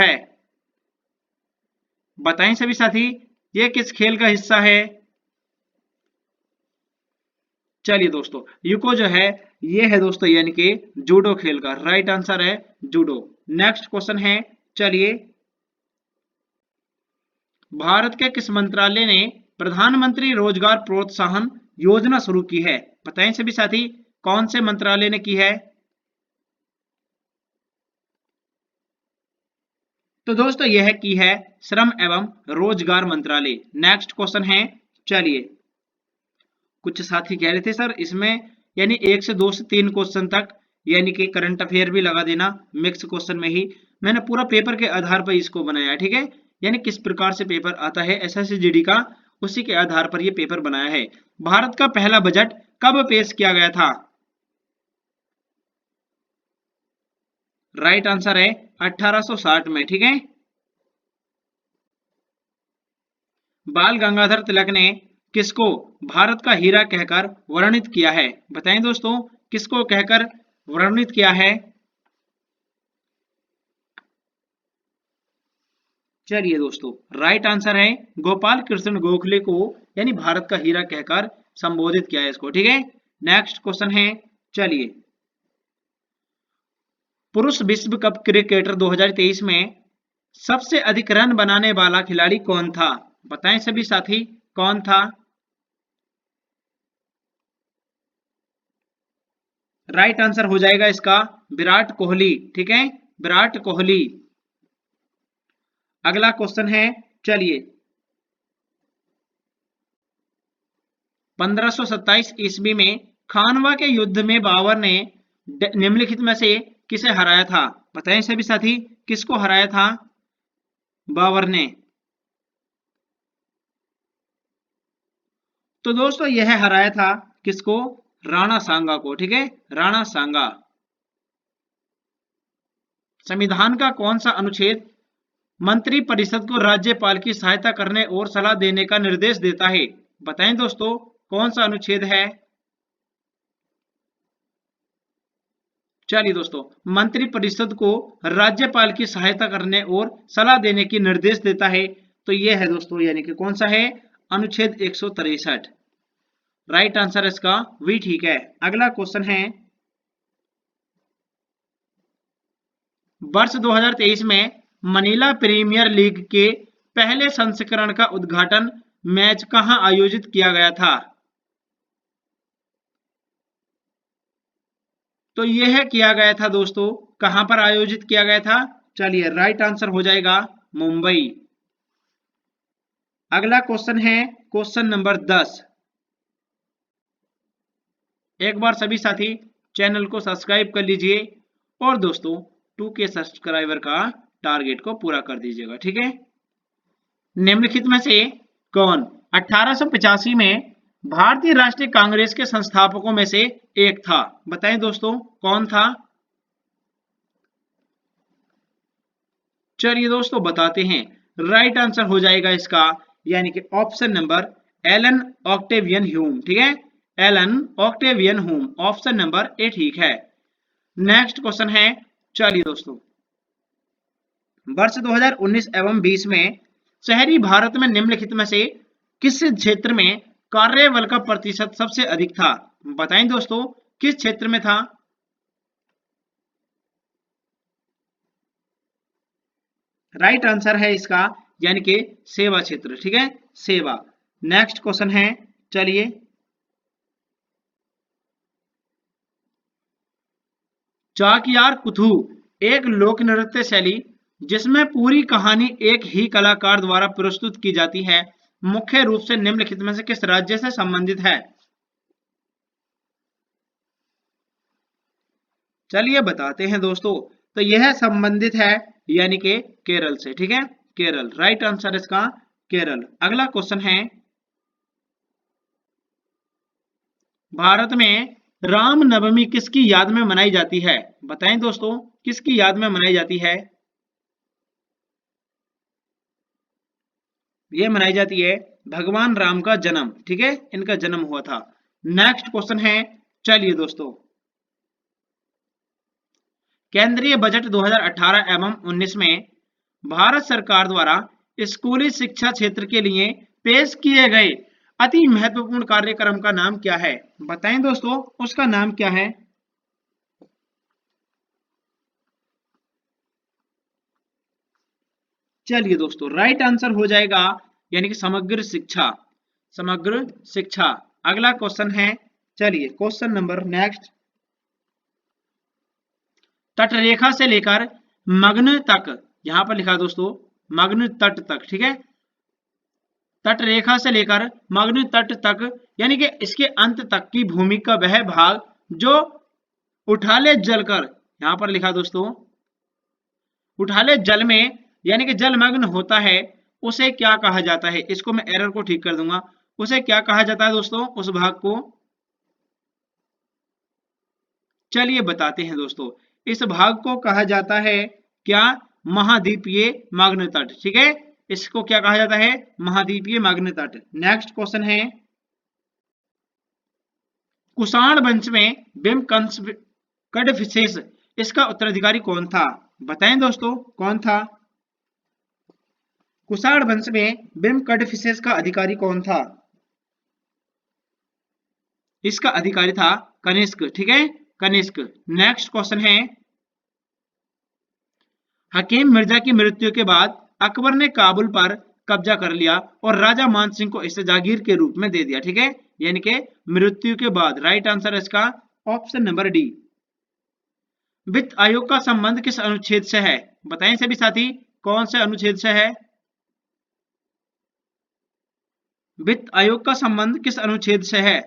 है? बताएं सभी साथी, ये किस खेल का हिस्सा है? चलिए दोस्तों, यूको जो है ये है दोस्तों यानी कि जूडो खेल का। राइट आंसर है जूडो। नेक्स्ट क्वेश्चन है, चलिए, भारत के किस मंत्रालय ने प्रधानमंत्री रोजगार प्रोत्साहन योजना शुरू की है? बताएं सभी साथी, कौन से मंत्रालय ने की है? तो दोस्तों यह की है श्रम एवं रोजगार मंत्रालय। नेक्स्ट क्वेश्चन है, चलिए, कुछ साथी कह रहे थे सर इसमें यानी 1 से 2 से 3 क्वेश्चन तक यानी कि करंट अफेयर भी लगा देना मिक्स क्वेश्चन में ही। मैंने पूरा पेपर के आधार पर इसको बनाया, ठीक है, यानी किस प्रकार से पेपर आता है एसएससी जीडी का, उसी के आधार पर यह पेपर बनाया है। भारत का पहला बजट कब पेश किया गया था? राइट आंसर है 1860 में, ठीक है। बाल गंगाधर तिलक ने किसको भारत का हीरा कहकर वर्णित किया है? बताएं दोस्तों, किसको कहकर वर्णित किया है? चलिए दोस्तों, राइट आंसर है गोपाल कृष्ण गोखले को यानी भारत का हीरा कहकर संबोधित किया है इसको, ठीक है। नेक्स्ट क्वेश्चन है, चलिए, पुरुष विश्व कप क्रिकेटर 2023 में सबसे अधिक रन बनाने वाला खिलाड़ी कौन था? बताएं सभी साथी, कौन था? राइट आंसर हो जाएगा इसका विराट कोहली, ठीक है, विराट कोहली। अगला क्वेश्चन है, चलिए, 1527 ईस्वी में खानवा के युद्ध में बाबर ने निम्नलिखित में से किसे हराया था? बताएं सभी साथी, किसको हराया था बाबर ने? तो दोस्तों यह हराया था किसको? राणा सांगा को, ठीक है, राणा सांगा। संविधान का कौन सा अनुच्छेद मंत्रिपरिषद को राज्यपाल की सहायता करने और सलाह देने का निर्देश देता है? बताएं दोस्तों, कौन सा अनुच्छेद है? चलिए दोस्तों, मंत्रिपरिषद को राज्यपाल की सहायता करने और सलाह देने की निर्देश देता है, तो यह है दोस्तों यानी कि कौन सा है? अनुच्छेद 163। राइट आंसर इसका वी, ठीक है। अगला क्वेश्चन है, वर्ष 2023 में मनीला प्रीमियर लीग के पहले संस्करण का उद्घाटन मैच कहां आयोजित किया गया था? तो यह किया गया था दोस्तों, कहां पर आयोजित किया गया था? चलिए, राइट आंसर हो जाएगा मुंबई। अगला क्वेश्चन है क्वेश्चन नंबर 10। एक बार सभी साथी चैनल को सब्सक्राइब कर लीजिए और दोस्तों 2K सब्सक्राइबर का टारगेट को पूरा कर दीजिएगा, ठीक है। निम्नलिखित में से कौन 1885 में भारतीय राष्ट्रीय कांग्रेस के संस्थापकों में से एक था? बताएं दोस्तों, कौन था? चलिए दोस्तों बताते हैं। राइट आंसर हो जाएगा इसका यानी कि option number Allan Octavian Hume, ठीक है, Allan Octavian Hume, option number A ठीक है। नेक्स्ट क्वेश्चन है, चलिए दोस्तों, वर्ष 2019 एवं 20 में शहरी भारत में निम्नलिखित में से किस क्षेत्र में कार्यबल का प्रतिशत सबसे अधिक था? बताएं दोस्तों, किस क्षेत्र में था? राइट आंसर है इसका यानी कि सेवा क्षेत्र, ठीक है, सेवा। नेक्स्ट क्वेश्चन है, चलिए, चाक्यार कुथू एक लोक नृत्य शैली जिसमें पूरी कहानी एक ही कलाकार द्वारा प्रस्तुत की जाती है, मुख्य रूप से निम्नलिखित में से किस राज्य से संबंधित है? चलिए बताते हैं दोस्तों, तो यह संबंधित है यानी कि केरल से, ठीक है, केरल। राइट आंसर इसका केरल। अगला क्वेश्चन है, भारत में रामनवमी किसकी याद में मनाई जाती है? बताएं दोस्तों, किसकी याद में मनाई जाती है? यह मनाई जाती है भगवान राम का जन्म, ठीक है, इनका जन्म हुआ था। नेक्स्ट क्वेश्चन है, चलिए दोस्तों, केंद्रीय बजट 2018 एवं 19 में भारत सरकार द्वारा स्कूली शिक्षा क्षेत्र के लिए पेश किए गए अति महत्वपूर्ण कार्यक्रम का नाम क्या है? बताएं दोस्तों, उसका नाम क्या है? चलिए दोस्तों, राइट आंसर हो जाएगा यानी कि समग्र शिक्षा। समग्र शिक्षा। अगला क्वेश्चन है, चलिए क्वेश्चन नंबर नेक्स्ट। तटरेखा से लेकर मग्न तक, यहां पर लिखा दोस्तों मग्न तट तक, ठीक है। तटरेखा से लेकर मग्न तट तक यानी कि इसके अंत तक की भूमि का वह भाग जो उठाले जल कर, यहां पर लिखा दोस्तों उठाले जल में यानी कि जलमग्न होता है, उसे क्या कहा जाता है? इसको मैं एरर को ठीक कर दूंगा। उसे क्या कहा जाता है दोस्तों उस भाग को? चलिए बताते हैं दोस्तों, इस भाग को कहा जाता है क्या? महाद्वीपीय मग्न तट, ठीक है। इसको क्या कहा जाता है? महाद्वीपीय मग्न तट। नेक्स्ट क्वेश्चन है, कुषाण वंश में बिम्बकंस कडफिसेस इसका उत्तराधिकारी कौन था? बताएं दोस्तों, कौन था? कुषाण वंश में बिम्बकंस का अधिकारी कौन था? इसका अधिकारी था कनिष्क, ठीक है, कनिष्क। नेक्स्ट क्वेश्चन है, हकीम मिर्जा की मृत्यु के बाद अकबर ने काबुल पर कब्जा कर लिया और राजा मान सिंह को इसे जागीर के रूप में दे दिया, ठीक है, यानी कि मृत्यु के बाद। राइट आंसर है इसका ऑप्शन नंबर डी। वित्त आयोग का संबंध किस अनुच्छेद से है? बताएं सभी साथी, कौन से अनुच्छेद से है? वित्त आयोग का संबंध किस अनुच्छेद से है?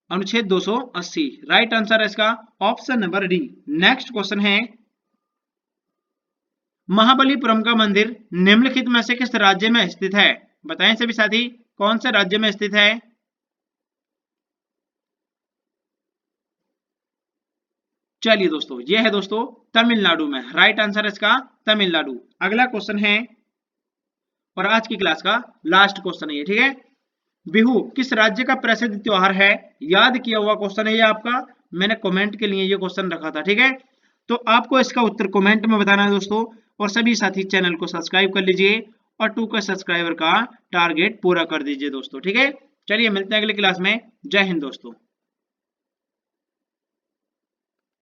अनुच्छेद 280। राइट आंसर है इसका option number D. Next question है, महाबलीपुरम का मंदिर निम्नलिखित में से किस राज्य में स्थित है? बताएं सभी साथी, कौन से राज्य में स्थित है? चलिए दोस्तों, यह है दोस्तों तमिलनाडु में। राइट आंसर है इसका तमिलनाडु। अगला क्वेश्चन है और आज की क्लास का लास्ट क्वेश्चन है ये, ठीक है। बिहू किस राज्य का प्रसिद्ध त्योहार है? याद किया हुआ क्वेश्चन है ये आपका, मैंने कमेंट के लिए ये क्वेश्चन रखा था, ठीक है। तो आपको इसका उत्तर कमेंट में बताना है दोस्तों, और सभी साथी चैनल को सब्सक्राइब कर लीजिए और 2K सब्सक्राइबर का टारगेट पूरा कर दीजिए दोस्तों, ठीक है। चलिए मिलते हैं अगली क्लास में। जय हिंद दोस्तों।